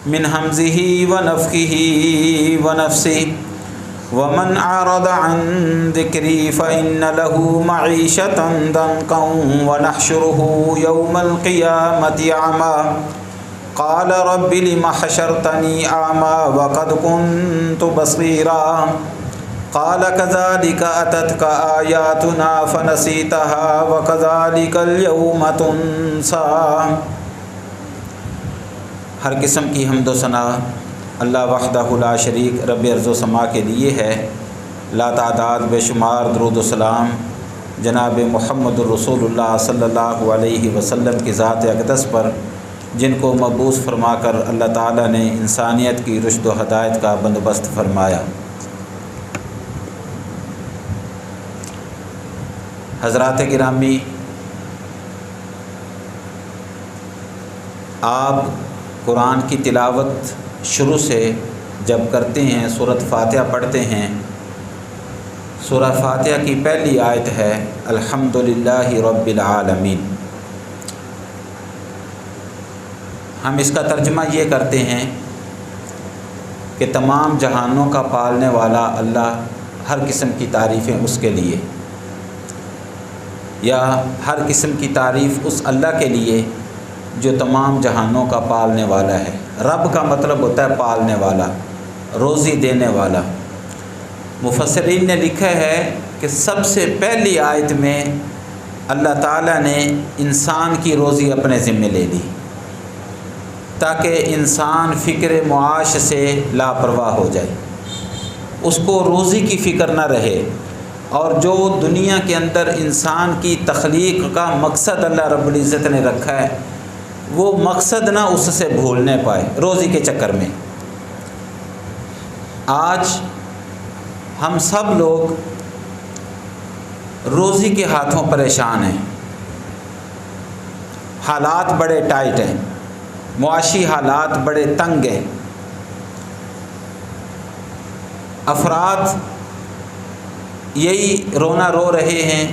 من حمزه ونفخه ونفسه ومن أعرض عن ذكري فإن له معيشة ضنكا ونحشره يوم القيامة أعمى قال رب لم حشرتني أعمى وقد كنت بصيرا قال كذلك أتتك آياتنا فنسيتها وكذلك اليوم تنسى۔ ہر قسم کی حمد و ثنا اللہ وحدہ لا شریک رب ارض و سما کے لیے ہے۔ لا تعداد بے شمار درود و سلام جناب محمد الرسول اللہ صلی اللہ علیہ وسلم کی ذات اقدس پر، جن کو مبعوث فرما کر اللہ تعالیٰ نے انسانیت کی رشد و ہدایت کا بندوبست فرمایا۔ حضرات گرامی، آپ قرآن کی تلاوت شروع سے جب کرتے ہیں، سورۃ فاتحہ پڑھتے ہیں، سورہ فاتحہ کی پہلی آیت ہے الحمدللہ رب العالمین۔ ہم اس کا ترجمہ یہ کرتے ہیں کہ تمام جہانوں کا پالنے والا اللہ، ہر قسم کی تعریفیں اس کے لیے، یا ہر قسم کی تعریف اس اللہ کے لیے جو تمام جہانوں کا پالنے والا ہے۔ رب کا مطلب ہوتا ہے پالنے والا، روزی دینے والا۔ مفسرین نے لکھا ہے کہ سب سے پہلی آیت میں اللہ تعالیٰ نے انسان کی روزی اپنے ذمہ لے لی تاکہ انسان فکر معاش سے لاپرواہ ہو جائے، اس کو روزی کی فکر نہ رہے، اور جو دنیا کے اندر انسان کی تخلیق کا مقصد اللہ رب العزت نے رکھا ہے، وہ مقصد نہ اس سے بھولنے پائے روزی کے چکر میں۔ آج ہم سب لوگ روزی کے ہاتھوں پریشان ہیں، حالات بڑے ٹائٹ ہیں، معاشی حالات بڑے تنگ ہیں، افراد یہی رونا رو رہے ہیں،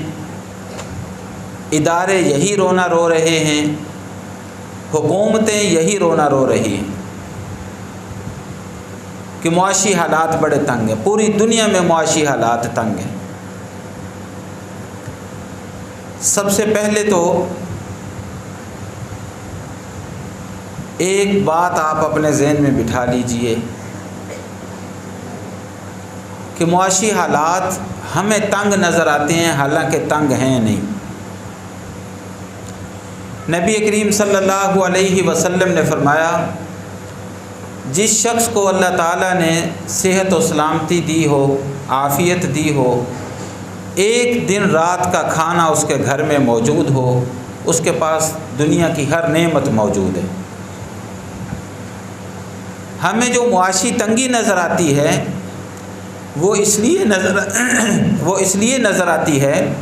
ادارے یہی رونا رو رہے ہیں، حکومتیں یہی رونا رو رہی ہیں کہ معاشی حالات بڑے تنگ ہیں، پوری دنیا میں معاشی حالات تنگ ہیں۔ سب سے پہلے تو ایک بات آپ اپنے ذہن میں بٹھا لیجئے کہ معاشی حالات ہمیں تنگ نظر آتے ہیں، حالانکہ تنگ ہیں نہیں۔ نبی کریم صلی اللہ علیہ وسلم نے فرمایا، جس شخص کو اللہ تعالیٰ نے صحت و سلامتی دی ہو، عافیت دی ہو، ایک دن رات کا کھانا اس کے گھر میں موجود ہو، اس کے پاس دنیا کی ہر نعمت موجود ہے۔ ہمیں جو معاشی تنگی نظر آتی ہے وہ اس لیے نظر آتی ہے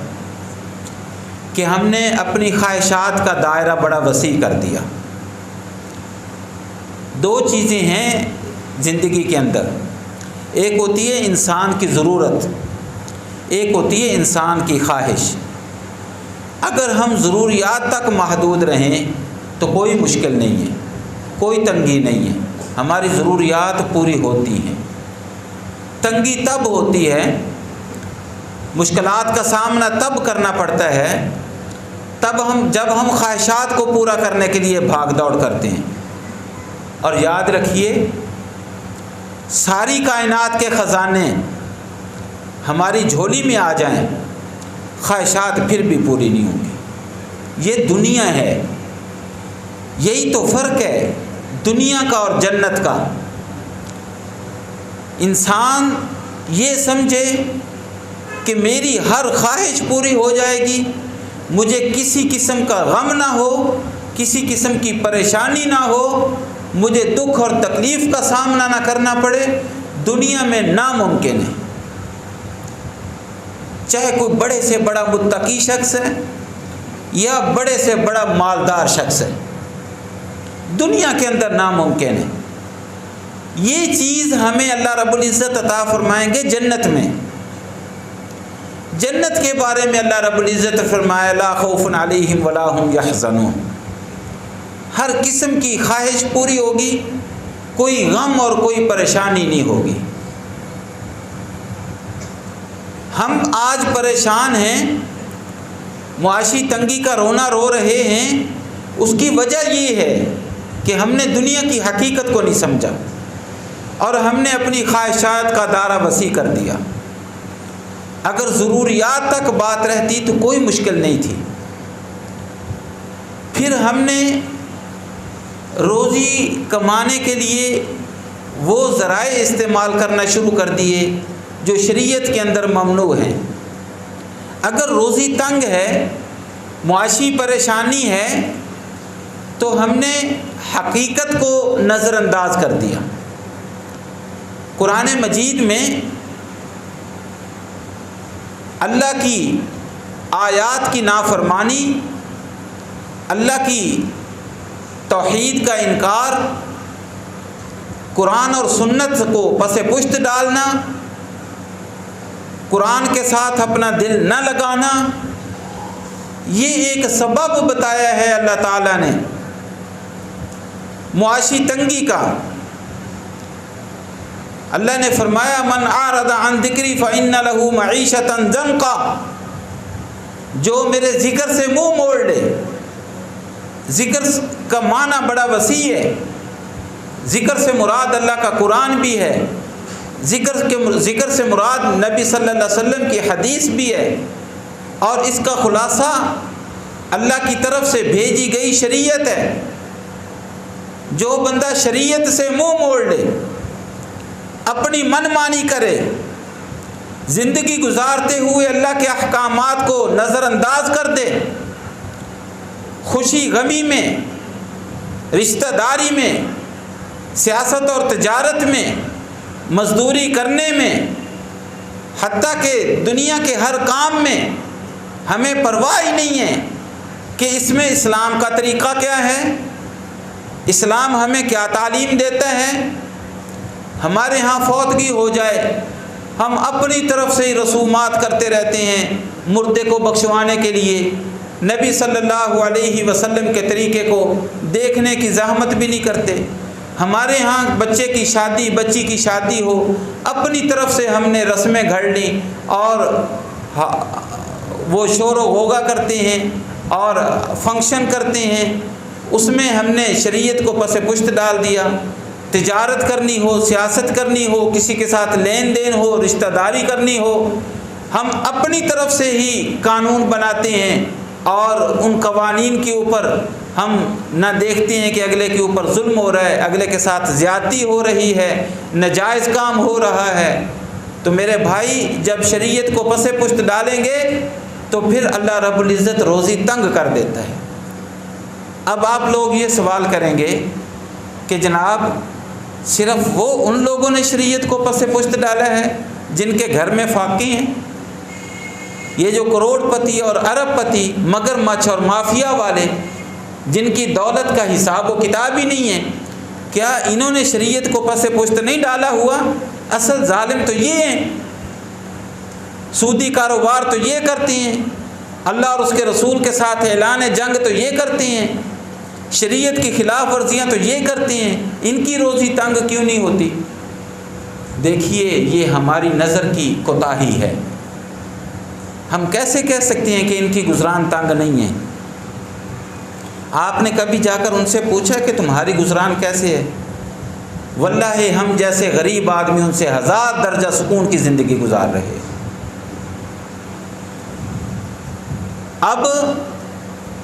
کہ ہم نے اپنی خواہشات کا دائرہ بڑا وسیع کر دیا۔ دو چیزیں ہیں زندگی کے اندر، ایک ہوتی ہے انسان کی ضرورت، ایک ہوتی ہے انسان کی خواہش۔ اگر ہم ضروریات تک محدود رہیں تو کوئی مشکل نہیں ہے، کوئی تنگی نہیں ہے، ہماری ضروریات پوری ہوتی ہیں۔ تنگی تب ہوتی ہے، مشکلات کا سامنا تب کرنا پڑتا ہے جب ہم خواہشات کو پورا کرنے کے لیے بھاگ دوڑ کرتے ہیں۔ اور یاد رکھیے، ساری کائنات کے خزانے ہماری جھولی میں آ جائیں، خواہشات پھر بھی پوری نہیں ہوں گی۔ یہ دنیا ہے، یہی تو فرق ہے دنیا کا اور جنت کا۔ انسان یہ سمجھے کہ میری ہر خواہش پوری ہو جائے گی، مجھے کسی قسم کا غم نہ ہو، کسی قسم کی پریشانی نہ ہو، مجھے دکھ اور تکلیف کا سامنا نہ کرنا پڑے، دنیا میں ناممکن ہے۔ چاہے کوئی بڑے سے بڑا متقی شخص ہے یا بڑے سے بڑا مالدار شخص ہے، دنیا کے اندر ناممکن ہے۔ یہ چیز ہمیں اللہ رب العزت عطا فرمائیں گے جنت میں۔ جنت کے بارے میں اللہ رب العزت فرمایا لا خوف علیہم ولا هم یحزنون، ہر قسم کی خواہش پوری ہوگی، کوئی غم اور کوئی پریشانی نہیں ہوگی۔ ہم آج پریشان ہیں، معاشی تنگی کا رونا رو رہے ہیں، اس کی وجہ یہ ہے کہ ہم نے دنیا کی حقیقت کو نہیں سمجھا اور ہم نے اپنی خواہشات کا دائرہ وسیع کر دیا۔ اگر ضروریات تک بات رہتی تو کوئی مشکل نہیں تھی۔ پھر ہم نے روزی کمانے کے لیے وہ ذرائع استعمال کرنا شروع کر دیے جو شریعت کے اندر ممنوع ہیں۔ اگر روزی تنگ ہے، معاشی پریشانی ہے، تو ہم نے حقیقت کو نظر انداز کر دیا۔ قرآن مجید میں اللہ کی آیات کی نافرمانی، اللہ کی توحید کا انکار، قرآن اور سنت کو پس پشت ڈالنا، قرآن کے ساتھ اپنا دل نہ لگانا، یہ ایک سبب بتایا ہے اللہ تعالیٰ نے معاشی تنگی کا۔ اللہ نے فرمایا من اعرض عن ذکری فإن له معیشۃ ضنکا، جو میرے ذکر سے منہ موڑ لے۔ ذکر کا معنی بڑا وسیع ہے، ذکر سے مراد اللہ کا قرآن بھی ہے، ذکر سے مراد نبی صلی اللہ علیہ وسلم کی حدیث بھی ہے، اور اس کا خلاصہ اللہ کی طرف سے بھیجی گئی شریعت ہے۔ جو بندہ شریعت سے منہ موڑ لے، اپنی من مانی کرے، زندگی گزارتے ہوئے اللہ کے احکامات کو نظر انداز کر دے، خوشی غمی میں، رشتہ داری میں، سیاست اور تجارت میں، مزدوری کرنے میں، حتیٰ کہ دنیا کے ہر کام میں ہمیں پرواہ ہی نہیں ہے کہ اس میں اسلام کا طریقہ کیا ہے، اسلام ہمیں کیا تعلیم دیتا ہے۔ ہمارے ہاں فوتگی ہو جائے، ہم اپنی طرف سے ہی رسومات کرتے رہتے ہیں مردے کو بخشوانے کے لیے، نبی صلی اللہ علیہ وسلم کے طریقے کو دیکھنے کی زحمت بھی نہیں کرتے۔ ہمارے ہاں بچے کی شادی، بچی کی شادی ہو، اپنی طرف سے ہم نے رسمیں گھڑ لی اور وہ شور و غوغا کرتے ہیں اور فنکشن کرتے ہیں، اس میں ہم نے شریعت کو پس پشت ڈال دیا۔ تجارت کرنی ہو، سیاست کرنی ہو، کسی کے ساتھ لین دین ہو، رشتہ داری کرنی ہو، ہم اپنی طرف سے ہی قانون بناتے ہیں اور ان قوانین کے اوپر ہم نہ دیکھتے ہیں کہ اگلے کے اوپر ظلم ہو رہا ہے، اگلے کے ساتھ زیادتی ہو رہی ہے، ناجائز کام ہو رہا ہے۔ تو میرے بھائی، جب شریعت کو پس پشت ڈالیں گے تو پھر اللہ رب العزت روزی تنگ کر دیتا ہے۔ اب آپ لوگ یہ سوال کریں گے کہ جناب صرف وہ ان لوگوں نے شریعت کو پس پشت ڈالا ہے جن کے گھر میں فاقی ہیں؟ یہ جو کروڑ پتی اور ارب پتی، مگر مچھ اور مافیا والے، جن کی دولت کا حساب و کتاب ہی نہیں ہے، کیا انہوں نے شریعت کو پس پشت نہیں ڈالا ہوا؟ اصل ظالم تو یہ ہیں، سودی کاروبار تو یہ کرتے ہیں، اللہ اور اس کے رسول کے ساتھ اعلان جنگ تو یہ کرتے ہیں، شریعت کی خلاف ورزیاں تو یہ کرتے ہیں، ان کی روزی تنگ کیوں نہیں ہوتی؟ دیکھیے، یہ ہماری نظر کی کوتاہی ہے۔ ہم کیسے کہہ سکتے ہیں کہ ان کی گزران تنگ نہیں ہے؟ آپ نے کبھی جا کر ان سے پوچھا کہ تمہاری گزران کیسے ہے؟ واللہ ہم جیسے غریب آدمی ان سے 1000 درجہ سکون کی زندگی گزار رہے۔ اب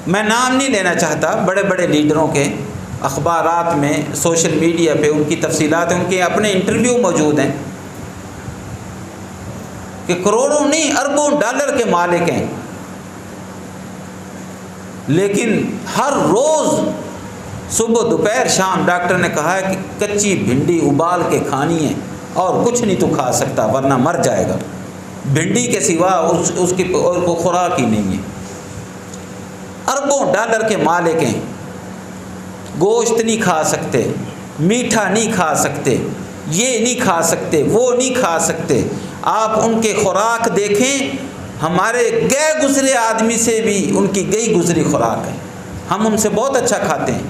میں نام نہیں لینا چاہتا بڑے بڑے لیڈروں کے، اخبارات میں، سوشل میڈیا پہ ان کی تفصیلات، ان کے اپنے انٹرویو موجود ہیں کہ کروڑوں نہیں اربوں ڈالر کے مالک ہیں، لیکن ہر روز صبح دوپہر شام ڈاکٹر نے کہا ہے کہ کچی بھنڈی ابال کے کھانی ہے اور کچھ نہیں تو کھا سکتا ورنہ مر جائے گا، بھنڈی کے سوا اس کی اور کوئی خوراک ہی نہیں ہے۔ اربوں ڈالر کے مالک ہیں، گوشت نہیں کھا سکتے، میٹھا نہیں کھا سکتے، یہ نہیں کھا سکتے، وہ نہیں کھا سکتے۔ آپ ان کے خوراک دیکھیں، ہمارے گئے گزرے آدمی سے بھی ان کی گئی گزری خوراک ہے، ہم ان سے بہت اچھا کھاتے ہیں۔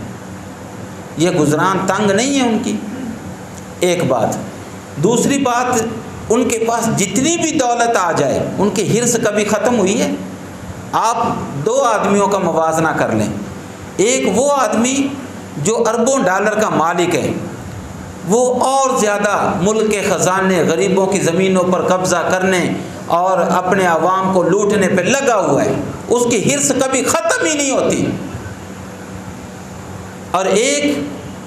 یہ گزران تنگ نہیں ہے ان کی، ایک بات. دوسری بات، ان کے پاس جتنی بھی دولت آ جائے ان کی حرص کبھی ختم ہوئی ہے؟ آپ دو آدمیوں کا موازنہ کر لیں. ایک وہ آدمی جو اربوں ڈالر کا مالک ہے، وہ اور زیادہ ملک کے خزانے، غریبوں کی زمینوں پر قبضہ کرنے اور اپنے عوام کو لوٹنے پہ لگا ہوا ہے، اس کی حرص کبھی ختم ہی نہیں ہوتی. اور ایک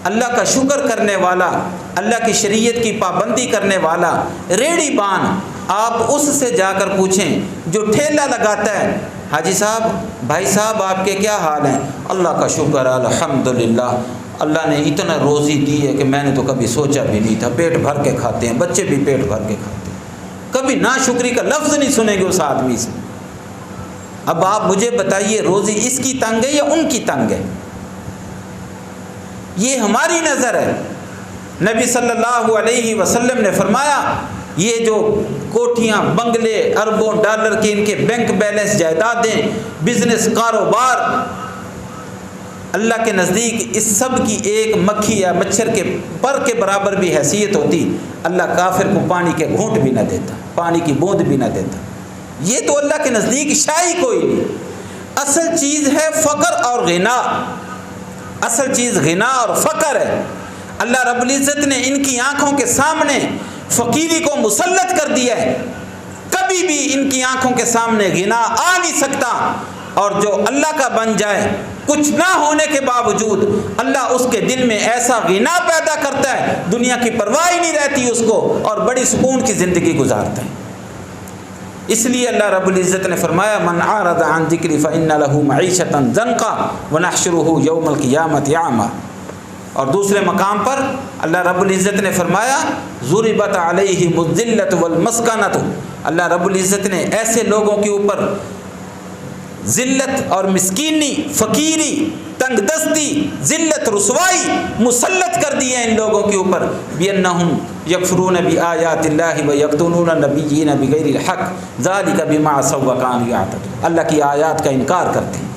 اللہ کا شکر کرنے والا، اللہ کی شریعت کی پابندی کرنے والا ریڑھی بان، آپ اس سے جا کر پوچھیں جو ٹھیلا لگاتا ہے، حاجی صاحب، بھائی صاحب، آپ کے کیا حال ہیں؟ اللہ کا شکر الحمدللہ، اللہ نے اتنا روزی دی ہے کہ میں نے تو کبھی سوچا بھی نہیں تھا، پیٹ بھر کے کھاتے ہیں، بچے بھی پیٹ بھر کے کھاتے ہیں. کبھی ناشکری کا لفظ نہیں سنیں گے اس آدمی سے. اب آپ مجھے بتائیے، روزی اس کی تنگ ہے یا ان کی تنگ ہے؟ یہ ہماری نظر ہے. نبی صلی اللہ علیہ وسلم نے فرمایا، یہ جو کوٹھیاں، بنگلے، اربوں ڈالر کے ان کے بینک بیلنس، جائیدادیں، بزنس، کاروبار، اللہ کے نزدیک اس سب کی ایک مکھی یا مچھر کے پر کے برابر بھی حیثیت ہوتی. اللہ کافر کو پانی کے گھونٹ بھی نہ دیتا، پانی کی بوند بھی نہ دیتا. یہ تو اللہ کے نزدیک شائی کوئی نہیں. اصل چیز ہے فقر اور غنا. اصل چیز غنا اور فقر ہے. اللہ رب العزت نے ان کی آنکھوں کے سامنے فقیری کو مسلط کر دیا ہے. کبھی بھی ان کی آنکھوں کے سامنے غنا آ نہیں سکتا. اور جو اللہ کا بن جائے، کچھ نہ ہونے کے باوجود اللہ اس کے دل میں ایسا غنا پیدا کرتا ہے، دنیا کی پرواہ ہی نہیں رہتی اس کو، اور بڑی سکون کی زندگی گزارتا ہے. اس لیے اللہ رب العزت نے فرمایا، من اعرض عن ذکری فإن له معیشۃ ضنکا ونحشره یوم القیامۃ اعما. اور دوسرے مقام پر اللہ رب العزت نے فرمایا، ضربت علیہم الذلۃ والمسکنۃ. اللہ رب العزت نے ایسے لوگوں کے اوپر ذلت اور مسکینی، فقیری، تنگ دستی، ذلت، رسوائی مسلط کر دی ہے ان لوگوں کے اوپر. بِأَنَّهُمْ يَكْفُرُونَ بِآيَاتِ اللَّهِ وَيَقْتُلُونَ النَّبِيِّينَ بِغَيْرِ الْحَقِّ ذَلِكَ بِمَا عَصَوْا وَكَانُوا يَعْتَدُونَ. اللہ کی آیات کا انکار کرتے ہیں،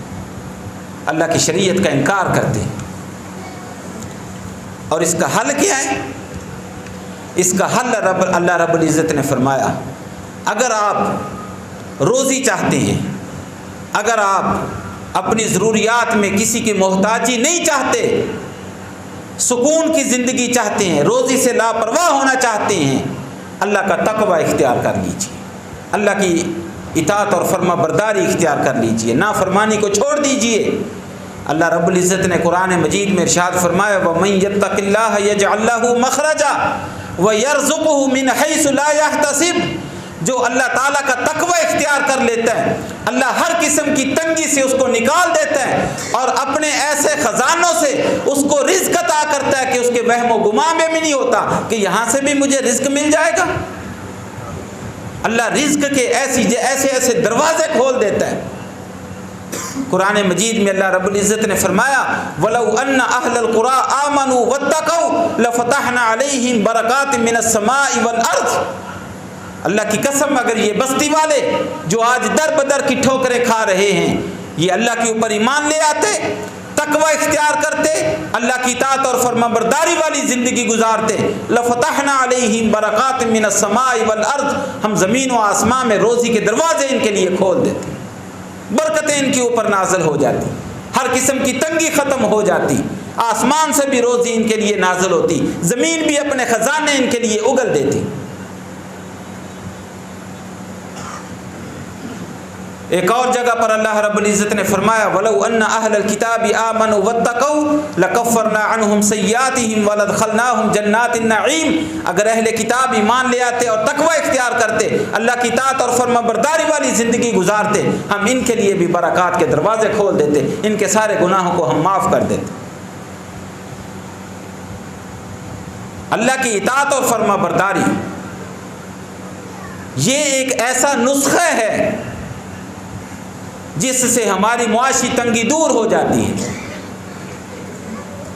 اللہ کی شریعت کا انکار کرتے ہیں. اور اس کا حل کیا ہے؟ اس کا حل اللہ رب العزت نے فرمایا، اگر آپ روزی چاہتے ہیں، اگر آپ اپنی ضروریات میں کسی کی محتاجی نہیں چاہتے، سکون کی زندگی چاہتے ہیں، روزی سے لاپرواہ ہونا چاہتے ہیں، اللہ کا تقوی اختیار کر لیجیے، اللہ کی اطاعت اور فرما برداری اختیار کر لیجیے، نافرمانی کو چھوڑ دیجیے. اللہ رب العزت نے قرآن مجید میں ارشاد فرمایا، وَمَن يَتَّقِ اللَّهَ يَجْعَل لَّهُ مَخْرَجًا وَيَرْزُقْهُ مِنْ حَيْثُ لَا يَحْتَسِبُ. جو اللہ تعالیٰ کا تقوی اختیار کر لیتا ہے، اللہ ہر قسم کی تنگی سے اس کو نکال دیتا ہے اور اپنے ایسے خزانوں سے اس کو رزق عطا کرتا ہے کہ اس کے وہم و گمان میں بھی نہیں ہوتا کہ یہاں سے بھی مجھے رزق مل جائے گا. اللہ رزق کے ایسے دروازے کھول دیتا ہے. قرآن مجید میں اللہ رب العزت نے فرمایا، وَلَوْ أَنَّ أَهْلَ الْقُرَىٰ آمَنُوا وَاتَّقَوْا لَفَتَحْنَا عَلَيْهِمْ بَرَكَاتٍ مِّنَ السَّمَاءِ وَالْأَرْضِ. اللہ کی قسم، اگر یہ بستی والے جو آج در بدر کی ٹھوکریں کھا رہے ہیں، یہ اللہ کے اوپر ایمان لے آتے، تقوی اختیار کرتے، اللہ کی اطاعت اور فرما برداری والی زندگی گزارتے، لفتحنا علیہم برکات من السماء والارض، ہم زمین و آسمان میں روزی کے دروازے ان کے لیے کھول دیتے، برکتیں ان کے اوپر نازل ہو جاتی، ہر قسم کی تنگی ختم ہو جاتی، آسمان سے بھی روزی ان کے لیے نازل ہوتی، زمین بھی اپنے خزانے ان کے لیے اگل دیتی. ایک اور جگہ پر اللہ رب العزت نے فرمایا، وَلَوْ أَنَّ أَهْلَ الْكِتَابِ آمَنُوا وَاتَّقَوْا لَكَفَّرْنَا عَنْهُمْ سَيِّئَاتِهِمْ وَلَدْخَلْنَاهُمْ جَنَّاتِ النَّعِيمِ. اگر اہل کتاب ایمان لے آتے اور تقوی اختیار کرتے، اللہ کی اطاعت اور فرما برداری والی زندگی گزارتے، ہم ان کے لیے بھی برکات کے دروازے کھول دیتے، ان کے سارے گناہوں کو ہم معاف کر دیتے. اللہ کی اطاعت اور فرما برداری یہ ایک ایسا نسخہ ہے جس سے ہماری معاشی تنگی دور ہو جاتی ہے.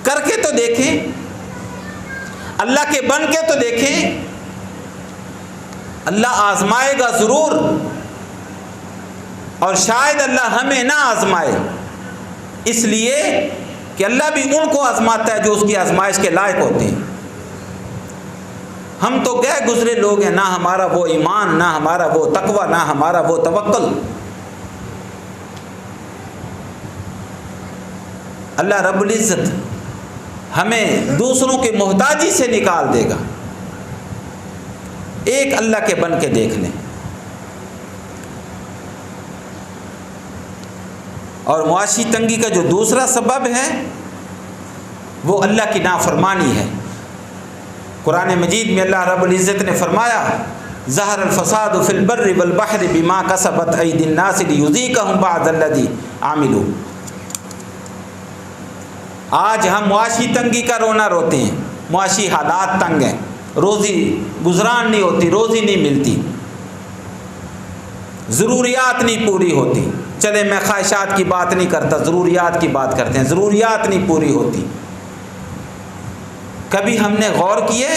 کر کے تو دیکھیں، اللہ کے بن کے تو دیکھیں، اللہ آزمائے گا ضرور، اور شاید اللہ ہمیں نہ آزمائے، اس لیے کہ اللہ بھی ان کو آزماتا ہے جو اس کی آزمائش کے لائق ہوتے ہیں. ہم تو گئے گزرے لوگ ہیں، نہ ہمارا وہ ایمان، نہ ہمارا وہ تقوی، نہ ہمارا وہ توکل۔ اللہ رب العزت ہمیں دوسروں کی محتاجی سے نکال دے گا۔ ایک اللہ کے بن کے دیکھ لیں۔ اور معاشی تنگی کا جو دوسرا سبب ہے وہ اللہ کی نافرمانی ہے۔ قرآن مجید میں اللہ رب العزت نے فرمایا ظہر الفساد فی البر والبحر بما کسبت ایدی الناس لیذیقہم بعض الذی عملوا۔ آج ہم معاشی تنگی کا رونا روتے ہیں، معاشی حالات تنگ ہیں، روزی گزران نہیں ہوتی، روزی نہیں ملتی، ضروریات نہیں پوری ہوتی۔ چلے میں خواہشات کی بات نہیں کرتا، ضروریات کی بات کرتے ہیں، ضروریات نہیں پوری ہوتی۔ کبھی ہم نے غور کیے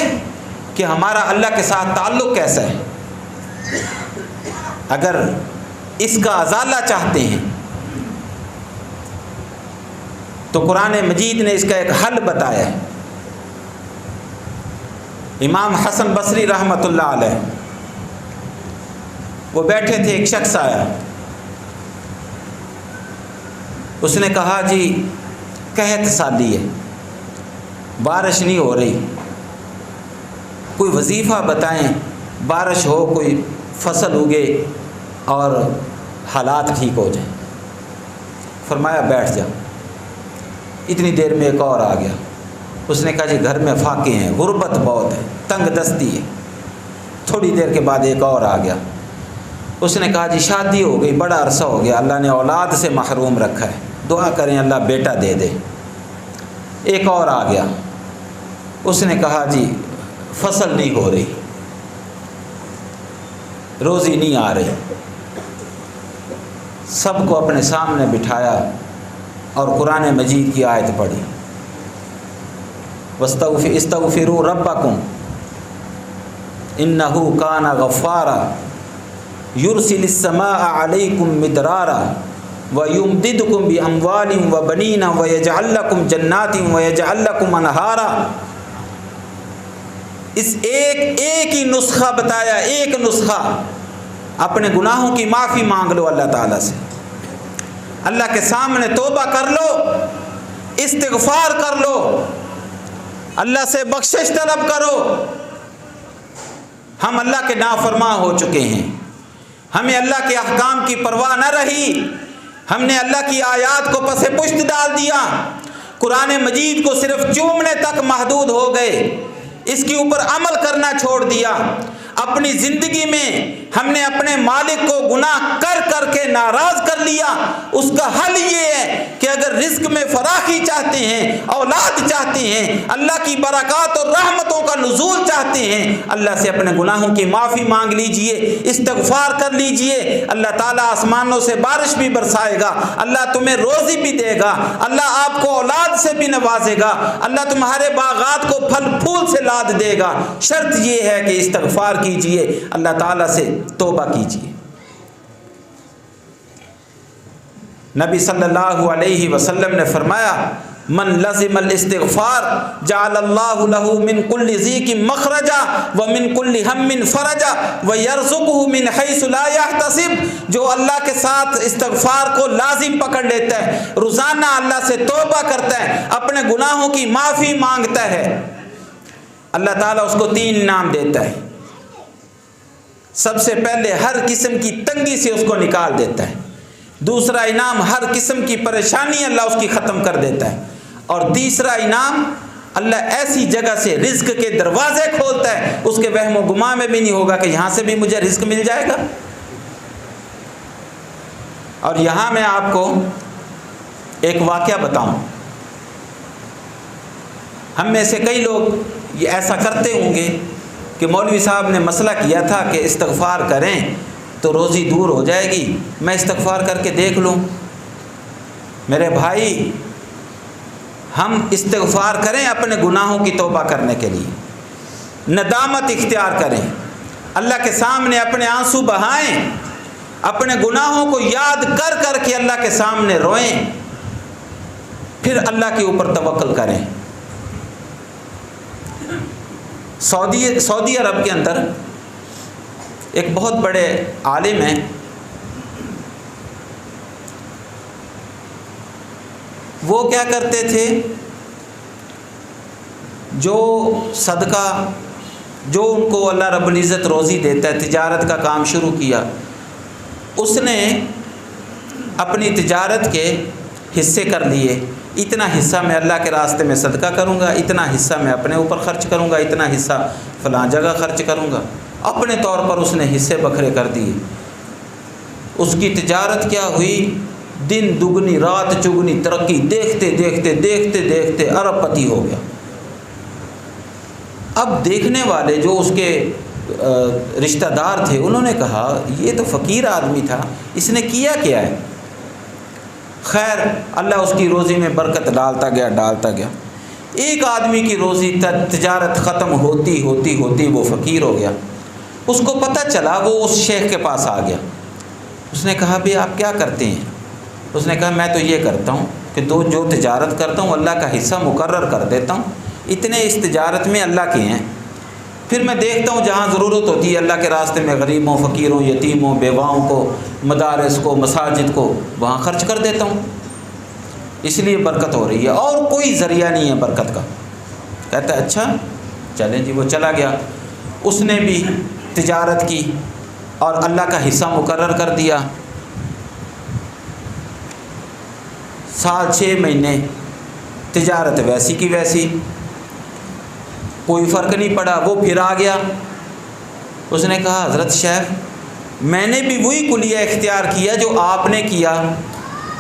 کہ ہمارا اللہ کے ساتھ تعلق کیسا ہے؟ اگر اس کا ازالہ چاہتے ہیں تو قرآن مجید نے اس کا ایک حل بتایا ہے۔ امام حسن بصری رحمۃ اللہ علیہ وہ بیٹھے تھے، ایک شخص آیا، اس نے کہا جی قحط سالی ہے، بارش نہیں ہو رہی، کوئی وظیفہ بتائیں، بارش ہو، کوئی فصل اگے اور حالات ٹھیک ہو جائیں۔ فرمایا بیٹھ جا۔ اتنی دیر میں ایک اور آ گیا، اس نے کہا جی گھر میں فاقے ہیں، غربت بہت ہے، تنگ دستی ہے۔ تھوڑی دیر کے بعد ایک اور آ گیا، اس نے کہا جی شادی ہو گئی، بڑا عرصہ ہو گیا، اللہ نے اولاد سے محروم رکھا ہے، دعا کریں اللہ بیٹا دے دے۔ ایک اور آ گیا، اس نے کہا جی فصل نہیں ہو رہی، روزی نہیں آ رہی۔ سب کو اپنے سامنے بٹھایا اور قرآن مجید کی آیت پڑھی، استغفروا ربکم انہ کان غفارا یرسل السماء علیکم مدرارا وَيُمْدِدْكُمْ بِأَمْوَالٍ وَبَنِينَ وَيَجْعَلْ لَكُمْ جَنَّاتٍ وَيَجْعَلْ لَكُمْ أَنْهَارًا۔ اس ایک ہی نسخہ بتایا، ایک نسخہ۔ اپنے گناہوں کی معافی مانگ لو اللہ تعالیٰ سے، اللہ کے سامنے توبہ کر لو، استغفار کر لو، اللہ سے بخشش طلب کرو۔ ہم اللہ کے نافرمان ہو چکے ہیں، ہمیں اللہ کے احکام کی پرواہ نہ رہی، ہم نے اللہ کی آیات کو پس پشت ڈال دیا، قرآن مجید کو صرف چومنے تک محدود ہو گئے، اس کے اوپر عمل کرنا چھوڑ دیا۔ اپنی زندگی میں ہم نے اپنے مالک کو گناہ کر کر کے ناراض کر لیا۔ اس کا حل یہ ہے کہ اگر رزق میں فراخی چاہتے ہیں، اولاد چاہتے ہیں، اللہ کی برکات اور رحمتوں کا نزول چاہتے ہیں، اللہ سے اپنے گناہوں کی معافی مانگ لیجئے، استغفار کر لیجئے۔ اللہ تعالیٰ آسمانوں سے بارش بھی برسائے گا، اللہ تمہیں روزی بھی دے گا، اللہ آپ کو اولاد سے بھی نوازے گا، اللہ تمہارے باغات کو پھل پھول سے لاد دے گا۔ شرط یہ ہے کہ استغفار کیجئے، اللہ تعالیٰ سے توبہ کیجئے۔ نبی صلی اللہ علیہ وسلم نے فرمایا من لزم الاستغفار جعل اللہ له من كل ضيق مخرجا ومن كل هم فرجا ويرزقه من حيث لا يحتسب۔ جو اللہ کے ساتھ استغفار کو لازم پکڑ لیتا ہے، روزانہ اللہ سے توبہ کرتا ہے، اپنے گناہوں کی معافی مانگتا ہے، اللہ تعالیٰ اس کو 3 انعام دیتا ہے۔ سب سے پہلے ہر قسم کی تنگی سے اس کو نکال دیتا ہے، دوسرا انعام ہر قسم کی پریشانی اللہ اس کی ختم کر دیتا ہے، اور تیسرا انعام اللہ ایسی جگہ سے رزق کے دروازے کھولتا ہے، اس کے وہم و گمان میں بھی نہیں ہوگا کہ یہاں سے بھی مجھے رزق مل جائے گا۔ اور یہاں میں آپ کو ایک واقعہ بتاؤں، ہم میں سے کئی لوگ یہ ایسا کرتے ہوں گے کہ مولوی صاحب نے مسئلہ کیا تھا کہ استغفار کریں تو روزی دور ہو جائے گی، میں استغفار کر کے دیکھ لوں۔ میرے بھائی، ہم استغفار کریں اپنے گناہوں کی توبہ کرنے کے لیے، ندامت اختیار کریں، اللہ کے سامنے اپنے آنسو بہائیں، اپنے گناہوں کو یاد کر کر کے اللہ کے سامنے روئیں، پھر اللہ کے اوپر توکل کریں۔ سعودی عرب کے اندر ایک بہت بڑے عالم ہیں، وہ کیا کرتے تھے، جو صدقہ جو ان کو اللہ رب العزت روزی دیتا ہے، تجارت کا کام شروع کیا، اس نے اپنی تجارت کے حصے کر لیے، اتنا حصہ میں اللہ کے راستے میں صدقہ کروں گا، اتنا حصہ میں اپنے اوپر خرچ کروں گا، اتنا حصہ فلاں جگہ خرچ کروں گا، اپنے طور پر اس نے حصے بکھرے کر دیے۔ اس کی تجارت کیا ہوئی، دن دگنی رات چگنی ترقی، دیکھتے دیکھتے دیکھتے دیکھتے ارب پتی ہو گیا۔ اب دیکھنے والے جو اس کے رشتہ دار تھے، انہوں نے کہا یہ تو فقیر آدمی تھا، اس نے کیا کیا ہے؟ خیر اللہ اس کی روزی میں برکت ڈالتا گیا۔ ایک آدمی کی روزی تجارت ختم ہوتی ہوتی ہوتی وہ فقیر ہو گیا۔ اس کو پتہ چلا، وہ اس شیخ کے پاس آ گیا۔ اس نے کہا بھی آپ کیا کرتے ہیں؟ اس نے کہا میں تو یہ کرتا ہوں کہ جو تجارت کرتا ہوں اللہ کا حصہ مقرر کر دیتا ہوں، اتنے اس تجارت میں اللہ کے ہیں، پھر میں دیکھتا ہوں جہاں ضرورت ہوتی ہے اللہ کے راستے میں غریبوں، فقیروں، یتیموں، بیواؤں کو، مدارس کو، مساجد کو، وہاں خرچ کر دیتا ہوں، اس لیے برکت ہو رہی ہے، اور کوئی ذریعہ نہیں ہے برکت کا۔ کہتا ہے اچھا چلیں جی۔ وہ چلا گیا، اس نے بھی تجارت کی اور اللہ کا حصہ مقرر کر دیا۔ سال 6 مہینے تجارت ویسی کی ویسی، کوئی فرق نہیں پڑا۔ وہ پھر آ گیا، اس نے کہا حضرت شیخ میں نے بھی وہی کلیہ اختیار کیا جو آپ نے کیا،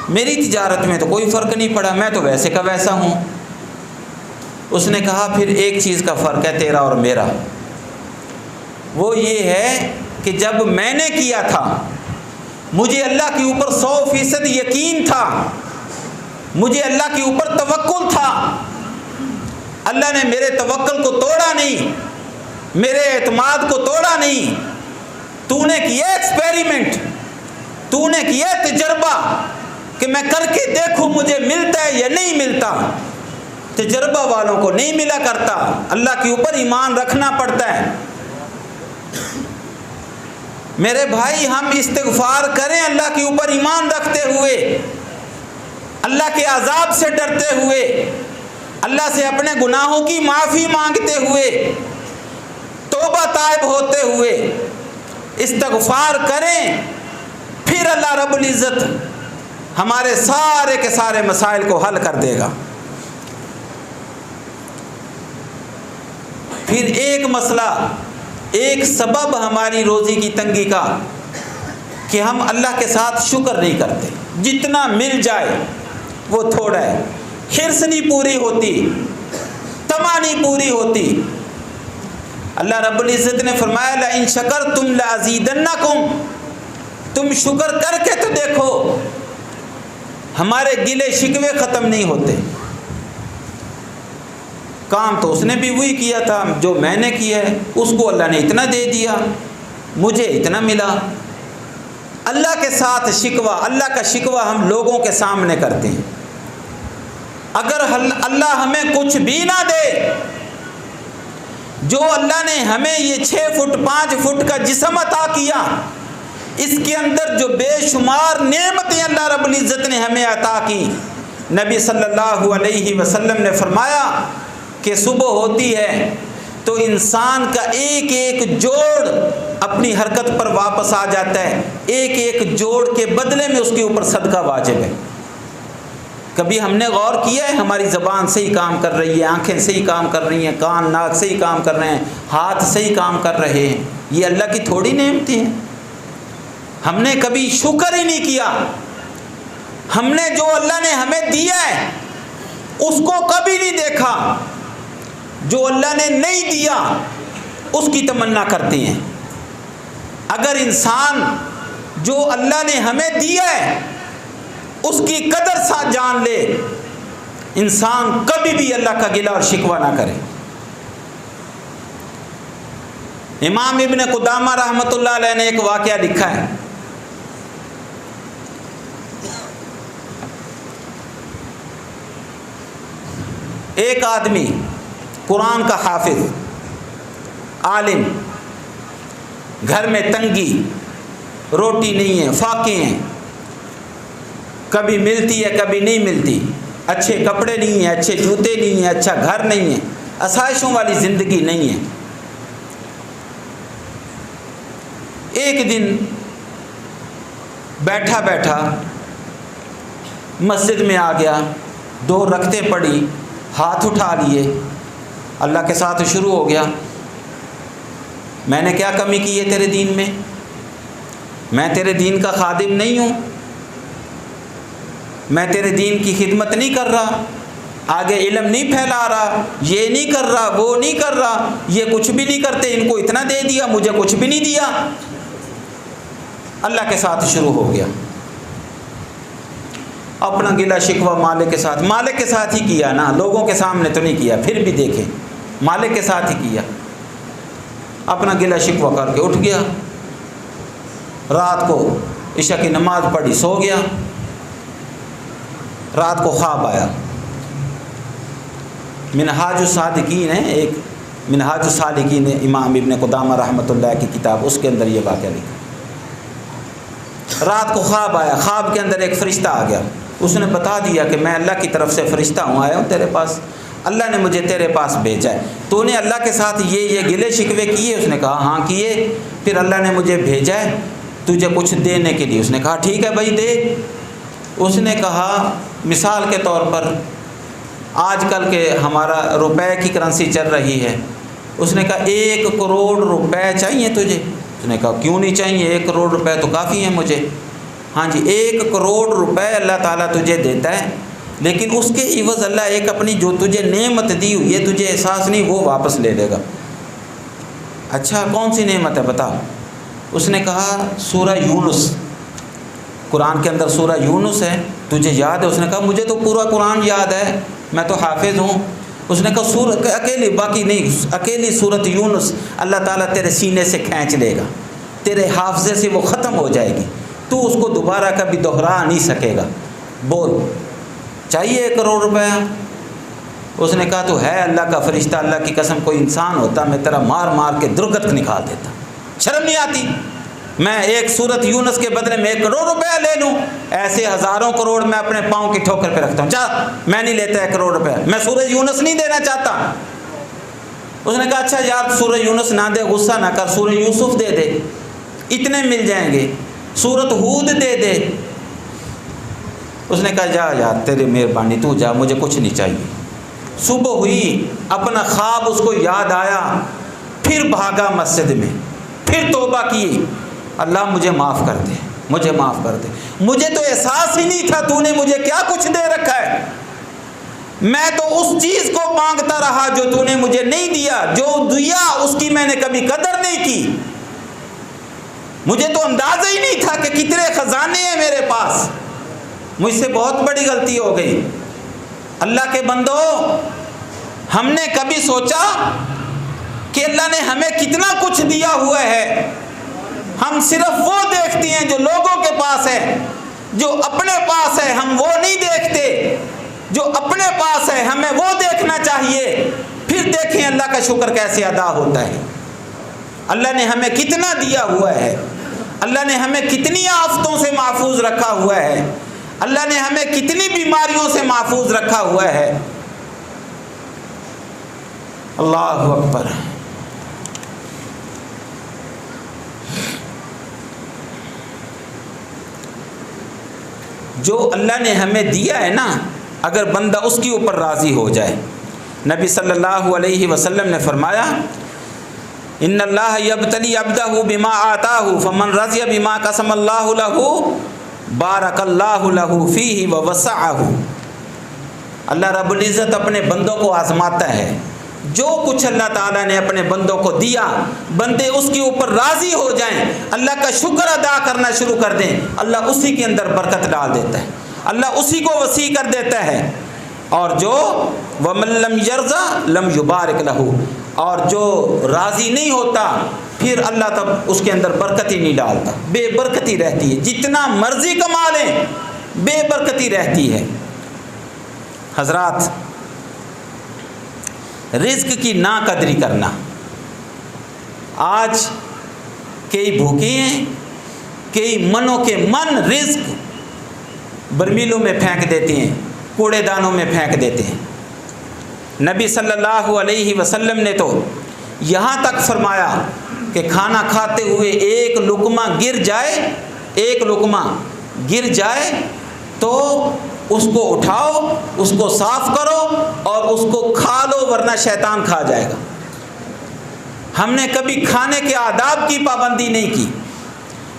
میری تجارت میں تو کوئی فرق نہیں پڑا، میں تو ویسے کا ویسا ہوں۔ اس نے کہا پھر ایک چیز کا فرق ہے تیرا اور میرا، وہ یہ ہے کہ جب میں نے کیا تھا مجھے اللہ کے اوپر 100% یقین تھا، مجھے اللہ کے اوپر توکل تھا، اللہ نے میرے توکل کو توڑا نہیں، میرے اعتماد کو توڑا نہیں۔ تو نے کیا ایکسپیریمنٹ، تو نے کیا تجربہ کہ میں کر کے دیکھوں مجھے ملتا ہے یا نہیں ملتا۔ تجربہ والوں کو نہیں ملا کرتا، اللہ کے اوپر ایمان رکھنا پڑتا ہے۔ میرے بھائی ہم استغفار کریں اللہ کے اوپر ایمان رکھتے ہوئے، اللہ کے عذاب سے ڈرتے ہوئے، اللہ سے اپنے گناہوں کی معافی مانگتے ہوئے، توبہ تائب ہوتے ہوئے استغفار کریں، پھر اللہ رب العزت ہمارے سارے کے سارے مسائل کو حل کر دے گا۔ پھر ایک مسئلہ، ایک سبب ہماری روزی کی تنگی کا کہ ہم اللہ کے ساتھ شکر نہیں کرتے، جتنا مل جائے وہ تھوڑا ہے، حرص نہیں پوری ہوتی، طمع نہیں پوری ہوتی۔ اللہ رب العزت نے فرمایا لئن شکرتم لازیدنکم، تم شکر کر کے تو دیکھو، ہمارے گلے شکوے ختم نہیں ہوتے۔ کام تو اس نے بھی وہی کیا تھا جو میں نے کیا ہے، اس کو اللہ نے اتنا دے دیا، مجھے اتنا ملا۔ اللہ کے ساتھ شکوہ، اللہ کا شکوہ ہم لوگوں کے سامنے کرتے ہیں۔ اگر اللہ ہمیں کچھ بھی نہ دے، جو اللہ نے ہمیں یہ 6 فٹ 5 فٹ کا جسم عطا کیا، اس کے اندر جو بے شمار نعمتیں اللہ رب العزت نے ہمیں عطا کی، نبی صلی اللہ علیہ وسلم نے فرمایا کہ صبح ہوتی ہے تو انسان کا ایک ایک جوڑ اپنی حرکت پر واپس آ جاتا ہے، ایک ایک جوڑ کے بدلے میں اس کے اوپر صدقہ واجب ہے۔ کبھی ہم نے غور کیا ہے ہماری زبان صحیح کام کر رہی ہے، آنکھیں صحیح کام کر رہی ہیں، کان ناک صحیح کام کر رہے ہیں، ہاتھ صحیح کام کر رہے ہیں، یہ اللہ کی تھوڑی نعمتیں ہیں؟ ہم نے کبھی شکر ہی نہیں کیا۔ ہم نے جو اللہ نے ہمیں دیا ہے اس کو کبھی نہیں دیکھا، جو اللہ نے نہیں دیا اس کی تمنا کرتے ہیں۔ اگر انسان جو اللہ نے ہمیں دیا ہے اس کی قدر ساتھ جان لے، انسان کبھی بھی اللہ کا گلہ اور شکوہ نہ کرے۔ امام ابن قدامہ رحمۃ اللہ علیہ نے ایک واقعہ لکھا ہے۔ ایک آدمی قرآن کا حافظ، عالم، گھر میں تنگی، روٹی نہیں ہے، فاقے ہیں، کبھی ملتی ہے کبھی نہیں ملتی، اچھے کپڑے نہیں ہیں، اچھے جوتے نہیں ہیں، اچھا گھر نہیں ہے، آسائشوں والی زندگی نہیں ہے۔ ایک دن بیٹھا بیٹھا مسجد میں آ گیا، 2 رکعتیں پڑھی، ہاتھ اٹھا لیے، اللہ کے ساتھ شروع ہو گیا، میں نے کیا کمی کی ہے تیرے دین میں تیرے دین کا خادم نہیں ہوں، میں تیرے دین کی خدمت نہیں کر رہا، آگے علم نہیں پھیلا رہا، یہ نہیں کر رہا، وہ نہیں کر رہا، یہ کچھ بھی نہیں کرتے، ان کو اتنا دے دیا، مجھے کچھ بھی نہیں دیا۔ اللہ کے ساتھ شروع ہو گیا، اپنا گلہ شکوہ مالک کے ساتھ ہی کیا نا، لوگوں کے سامنے تو نہیں کیا، پھر بھی دیکھیں مالک کے ساتھ ہی کیا، اپنا گلہ شکوہ کر کے اٹھ گیا، رات کو عشاء کی نماز پڑھی، سو گیا، رات کو خواب آیا۔ منہاج الصادقین ہے ایک، منہاج السالکین ہے امام ابن قدامہ رحمۃ اللہ کی کتاب، اس کے اندر یہ واقعہ لکھا۔ رات کو خواب آیا، خواب کے اندر ایک فرشتہ آ گیا، اس نے بتا دیا کہ میں اللہ کی طرف سے فرشتہ ہوں، آیا ہوں تیرے پاس، اللہ نے مجھے تیرے پاس بھیجا ہے، تو نے اللہ کے ساتھ یہ گلے شکوے کیے؟ اس نے کہا ہاں کیے، پھر اللہ نے مجھے بھیجا ہے تجھے کچھ دینے کے لیے۔ اس نے کہا ٹھیک ہے بھائی دے۔ اس نے کہا مثال کے طور پر آج کل کے ہمارا روپے کی کرنسی چل رہی ہے، اس نے کہا 1 کروڑ روپے چاہیے تجھے؟ اس نے کہا کیوں نہیں چاہیے، 1 کروڑ روپے تو کافی ہیں مجھے۔ ہاں جی 1 کروڑ روپے اللہ تعالیٰ تجھے دیتا ہے، لیکن اس کے عوض اللہ ایک اپنی جو تجھے نعمت دی ہوئی ہے، تجھے احساس نہیں، وہ واپس لے لے گا۔ اچھا کون سی نعمت ہے بتا؟ اس نے کہا سورہ یونس، قرآن کے اندر سورہ یونس ہے، تجھے یاد ہے؟ اس نے کہا مجھے تو پورا قرآن یاد ہے، میں تو حافظ ہوں۔ اس نے کہا سورت اکیلی، باقی نہیں، اکیلی سورت یونس اللہ تعالیٰ تیرے سینے سے کھینچ لے گا، تیرے حافظے سے وہ ختم ہو جائے گی، تو اس کو دوبارہ کبھی دہرا نہیں سکے گا۔ بول چاہیے 1 کروڑ روپے؟ اس نے کہا تو ہے اللہ کا فرشتہ، اللہ کی قسم کوئی انسان ہوتا میں تیرا مار مار کے درگت نکال دیتا، شرم نہیں آتی؟ میں ایک سورت یونس کے بدلے میں 1 کروڑ روپے لے لوں؟ ایسے ہزاروں کروڑ میں اپنے پاؤں کی ٹھوکر پہ رکھتا ہوں، جا میں نہیں لیتا 1 کروڑ روپے، میں سورہ یونس نہیں دینا چاہتا۔ اس نے کہا اچھا یار سورہ یونس نہ دے، غصہ نہ کر، سورہ یوسف دے دے، اتنے مل جائیں گے، سورت ہود دے دے۔ اس نے کہا جا یار تیری مہربانی، تو جا، مجھے کچھ نہیں چاہیے۔ صبح ہوئی، اپنا خواب اس کو یاد آیا، پھر بھاگا مسجد میں، پھر توبہ کی، اللہ مجھے معاف کر دے، مجھے معاف کر دے، مجھے تو احساس ہی نہیں تھا تو نے مجھے کیا کچھ دے رکھا ہے، میں تو اس چیز کو مانگتا رہا جو تو نے مجھے نہیں دیا، جو دیا اس کی میں نے کبھی قدر نہیں کی، مجھے تو اندازہ ہی نہیں تھا کہ کتنے خزانے ہیں میرے پاس، مجھ سے بہت بڑی غلطی ہو گئی۔ اللہ کے بندو، ہم نے کبھی سوچا کہ اللہ نے ہمیں کتنا کچھ دیا ہوا ہے؟ ہم صرف وہ دیکھتے ہیں جو لوگوں کے پاس ہے، جو اپنے پاس ہے ہم وہ نہیں دیکھتے، جو اپنے پاس ہے ہمیں وہ دیکھنا چاہیے، پھر دیکھیں اللہ کا شکر کیسے ادا ہوتا ہے۔ اللہ نے ہمیں کتنا دیا ہوا ہے، اللہ نے ہمیں کتنی آفتوں سے محفوظ رکھا ہوا ہے، اللہ نے ہمیں کتنی بیماریوں سے محفوظ رکھا ہوا ہے۔ اللہ اکبر۔ جو اللہ نے ہمیں دیا ہے نا، اگر بندہ اس کے اوپر راضی ہو جائے، نبی صلی اللہ علیہ وسلم نے فرمایا ان اللہ یبتلی عبدہ بما آتاہ فمن رضی بما قسم اللہ لہ بارک اللہ لہ فیہ ووسعہ۔ اللہ رب العزت اپنے بندوں کو آزماتا ہے، جو کچھ اللہ تعالیٰ نے اپنے بندوں کو دیا، بندے اس کے اوپر راضی ہو جائیں، اللہ کا شکر ادا کرنا شروع کر دیں، اللہ اسی کے اندر برکت ڈال دیتا ہے، اللہ اسی کو وسیع کر دیتا ہے۔ اور جو وَمَن لَّمْ يَرْضَ لَمْ يُبَارِكْ لَهُ، اور جو راضی نہیں ہوتا پھر اللہ تب اس کے اندر برکت ہی نہیں ڈالتا، بے برکتی رہتی ہے، جتنا مرضی کما لیں بے برکتی رہتی ہے۔ حضرات، رزق کی ناقدری کرنا، آج کئی بھوکے ہیں، کئی منوں کے من رزق برمیلوں میں پھینک دیتے ہیں، کوڑے دانوں میں پھینک دیتے ہیں۔ نبی صلی اللہ علیہ وسلم نے تو یہاں تک فرمایا کہ کھانا کھاتے ہوئے ایک لقمہ گر جائے تو اس کو اٹھاؤ، اس کو صاف کرو اور اس کو کھا لو، ورنہ شیطان کھا جائے گا۔ ہم نے کبھی کھانے کے آداب کی پابندی نہیں کی۔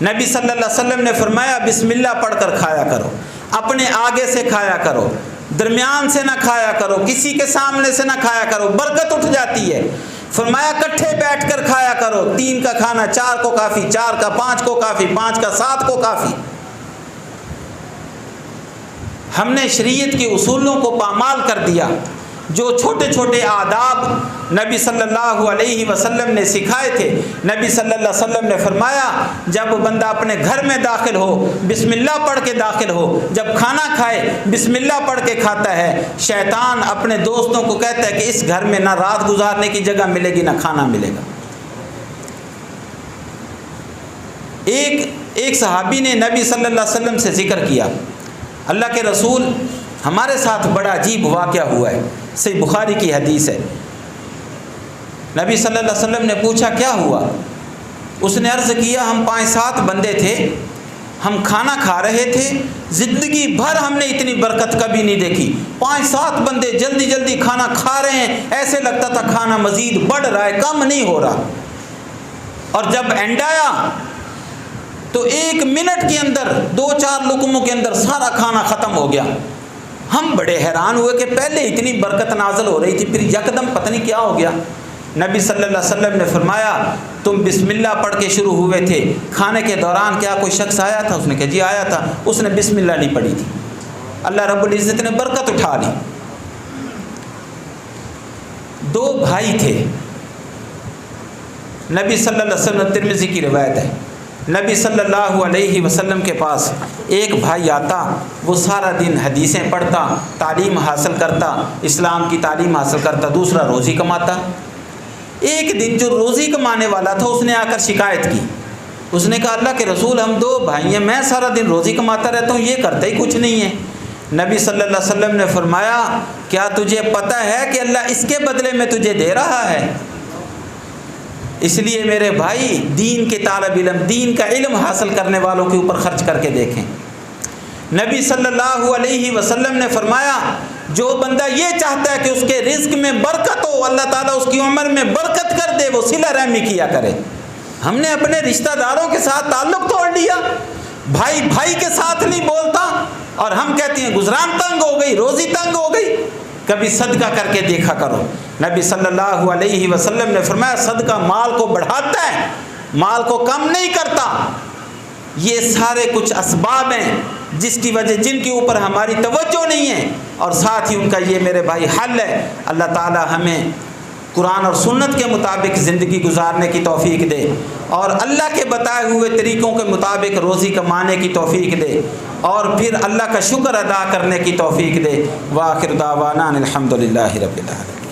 نبی صلی اللہ علیہ وسلم نے فرمایا بسم اللہ پڑھ کر کھایا کرو، اپنے آگے سے کھایا کرو، درمیان سے نہ کھایا کرو، کسی کے سامنے سے نہ کھایا کرو، برکت اٹھ جاتی ہے۔ فرمایا کٹھے بیٹھ کر کھایا کرو، 3 کا کھانا 4 کو کافی، 4 کا 5 کو کافی، 5 کا 7 کو کافی۔ ہم نے شریعت کے اصولوں کو پامال کر دیا۔ جو چھوٹے چھوٹے آداب نبی صلی اللہ علیہ وسلم نے سکھائے تھے، نبی صلی اللہ علیہ وسلم نے فرمایا جب بندہ اپنے گھر میں داخل ہو بسم اللہ پڑھ کے داخل ہو، جب کھانا کھائے بسم اللہ پڑھ کے کھاتا ہے۔ شیطان اپنے دوستوں کو کہتا ہے کہ اس گھر میں نہ رات گزارنے کی جگہ ملے گی نہ کھانا ملے گا۔ ایک صحابی نے نبی صلی اللہ علیہ وسلم سے ذکر کیا، اللہ کے رسول ہمارے ساتھ بڑا عجیب واقعہ ہوا ہے، صحیح بخاری کی حدیث ہے۔ نبی صلی اللہ علیہ وسلم نے پوچھا کیا ہوا؟ اس نے عرض کیا ہم 5-7 بندے تھے، ہم کھانا کھا رہے تھے، زندگی بھر ہم نے اتنی برکت کبھی نہیں دیکھی۔ 5-7 بندے جلدی جلدی کھانا کھا رہے ہیں، ایسے لگتا تھا کھانا مزید بڑھ رہا ہے، کم نہیں ہو رہا۔ اور جب اینڈ آیا تو 1 منٹ کے اندر 2-4 لقموں کے اندر سارا کھانا ختم ہو گیا۔ ہم بڑے حیران ہوئے کہ پہلے اتنی برکت نازل ہو رہی تھی، پھر یکدم پتہ نہیں کیا ہو گیا۔ نبی صلی اللہ علیہ وسلم نے فرمایا تم بسم اللہ پڑھ کے شروع ہوئے تھے، کھانے کے دوران کیا کوئی شخص آیا تھا؟ اس نے کہا جی آیا تھا، اس نے بسم اللہ نہیں پڑھی تھی، اللہ رب العزت نے برکت اٹھا لی۔ 2 بھائی تھے، نبی صلی اللہ علیہ وسلم، ترمذی کی روایت ہے، نبی صلی اللہ علیہ وسلم کے پاس ایک بھائی آتا، وہ سارا دن حدیثیں پڑھتا، تعلیم حاصل کرتا، اسلام کی تعلیم حاصل کرتا، دوسرا روزی کماتا۔ ایک دن جو روزی کمانے والا تھا اس نے آ کر شکایت کی، اس نے کہا اللہ کے رسول ہم 2 بھائی ہیں، میں سارا دن روزی کماتا رہتا ہوں، یہ کرتا ہی کچھ نہیں ہے۔ نبی صلی اللہ علیہ وسلم نے فرمایا کیا تجھے پتہ ہے کہ اللہ اس کے بدلے میں تجھے دے رہا ہے؟ اس لیے میرے بھائی دین کے طالب علم، دین کا علم حاصل کرنے والوں کے اوپر خرچ کر کے دیکھیں۔ نبی صلی اللہ علیہ وسلم نے فرمایا جو بندہ یہ چاہتا ہے کہ اس کے رزق میں برکت ہو، اللہ تعالیٰ اس کی عمر میں برکت کر دے، وہ صلہ رحمی کیا کرے۔ ہم نے اپنے رشتہ داروں کے ساتھ تعلق توڑ لیا، بھائی بھائی کے ساتھ نہیں بولتا، اور ہم کہتے ہیں گزران تنگ ہو گئی، روزی تنگ ہو گئی۔ کبھی صدقہ کر کے دیکھا کرو۔ نبی صلی اللہ علیہ وسلم نے فرمایا صدقہ مال کو بڑھاتا ہے، مال کو کم نہیں کرتا۔ یہ سارے کچھ اسباب ہیں جن کے اوپر ہماری توجہ نہیں ہے، اور ساتھ ہی ان کا یہ میرے بھائی حل ہے۔ اللہ تعالی ہمیں قرآن اور سنت کے مطابق زندگی گزارنے کی توفیق دے، اور اللہ کے بتائے ہوئے طریقوں کے مطابق روزی کمانے کی توفیق دے، اور پھر اللہ کا شکر ادا کرنے کی توفیق دے۔ وآخر دعوانا الحمدللہ رب العالمین۔